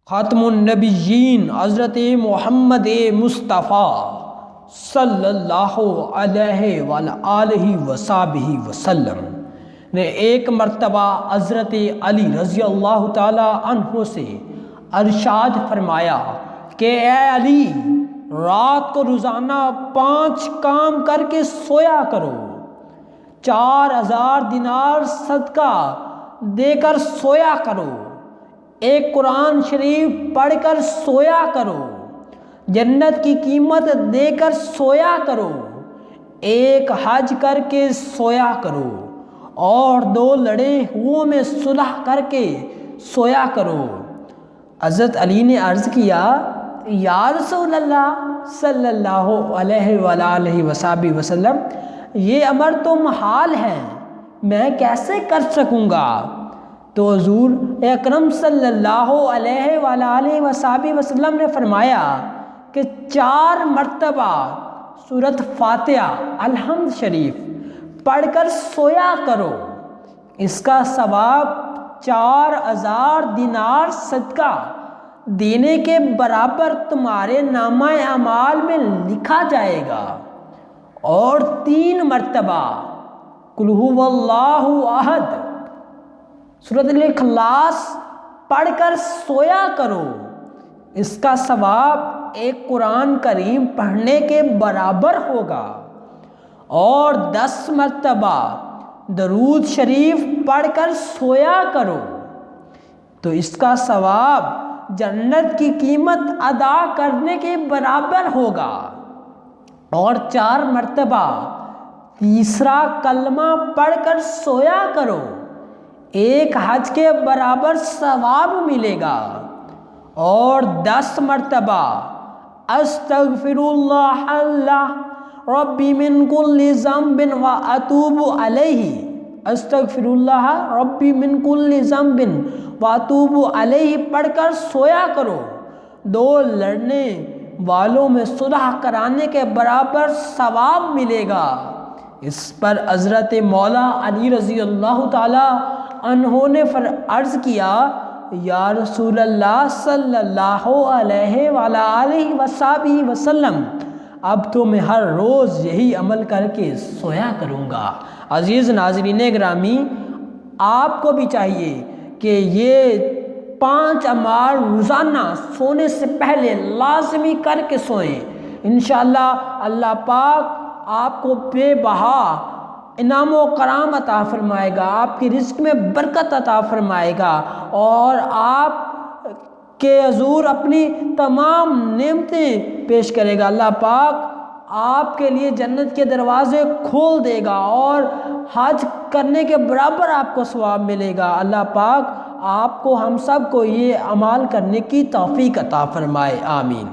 خاتم النبیین حضرت محمد مصطفیٰ صلی اللہ علیہ وآلہ وصحبہ وسلم نے ایک مرتبہ حضرت علی رضی اللہ تعالی عنہ سے ارشاد فرمایا کہ اے علی، رات کو روزانہ 5 کام کر کے سویا کرو، 4000 دینار صدقہ دے کر سویا کرو، ایک قرآن شریف پڑھ کر سویا کرو، جنت کی قیمت دے کر سویا کرو، ایک حج کر کے سویا کرو، اور 2 لڑے ہوئوں میں صلح کر کے سویا کرو۔ حضرت علی نے عرض کیا، یا رسول اللہ صلی اللہ علیہ وآلہ وصحبہ وسلم، یہ امر تو محال ہے، میں کیسے کر سکوں گا؟ تو حضور اکرم صلی اللہ علیہ وآلہ وصحبہ وسلم نے فرمایا کہ 4 مرتبہ سورۃ فاتحہ الحمد شریف پڑھ کر سویا کرو، اس کا ثواب 4000 دینار صدقہ دینے کے برابر تمہارے نامہ اعمال میں لکھا جائے گا۔ اور 3 مرتبہ قل ھو اللہ احد سورۃ الاخلاص پڑھ کر سویا کرو، اس کا ثواب ایک قرآن کریم پڑھنے کے برابر ہوگا۔ اور 10 مرتبہ درود شریف پڑھ کر سویا کرو، تو اس کا ثواب جنت کی قیمت ادا کرنے کے برابر ہوگا۔ اور 4 مرتبہ تیسرا کلمہ پڑھ کر سویا کرو، ایک حج کے برابر ثواب ملے گا۔ اور 10 مرتبہ استغفر اللہ ربی من کل ذنب واتوب علیہ، استغفر اللہ ربی من کل ذنب واتوب علیہ پڑھ کر سویا کرو، 2 لڑنے والوں میں صلح کرانے کے برابر ثواب ملے گا۔ اس پر حضرت مولا علی رضی اللہ تعالی عنہ نے عرض کیا، یا رسول اللہ صلی اللہ علیہ وآلہ وصحبہ وسلم، اب تو میں ہر روز یہی عمل کر کے سویا کروں گا۔ عزیز ناظرین گرامی، آپ کو بھی چاہیے کہ یہ 5 اعمال روزانہ سونے سے پہلے لازمی کر کے سوئیں، انشاءاللہ اللہ پاک آپ کو بے بہا انعام و کرام عطا فرمائے گا، آپ کی رزق میں برکت عطا فرمائے گا، اور آپ کے حضور اپنی تمام نعمتیں پیش کرے گا۔ اللہ پاک آپ کے لیے جنت کے دروازے کھول دے گا، اور حج کرنے کے برابر آپ کو ثواب ملے گا۔ اللہ پاک آپ کو، ہم سب کو یہ اعمال کرنے کی توفیق عطا فرمائے، آمین۔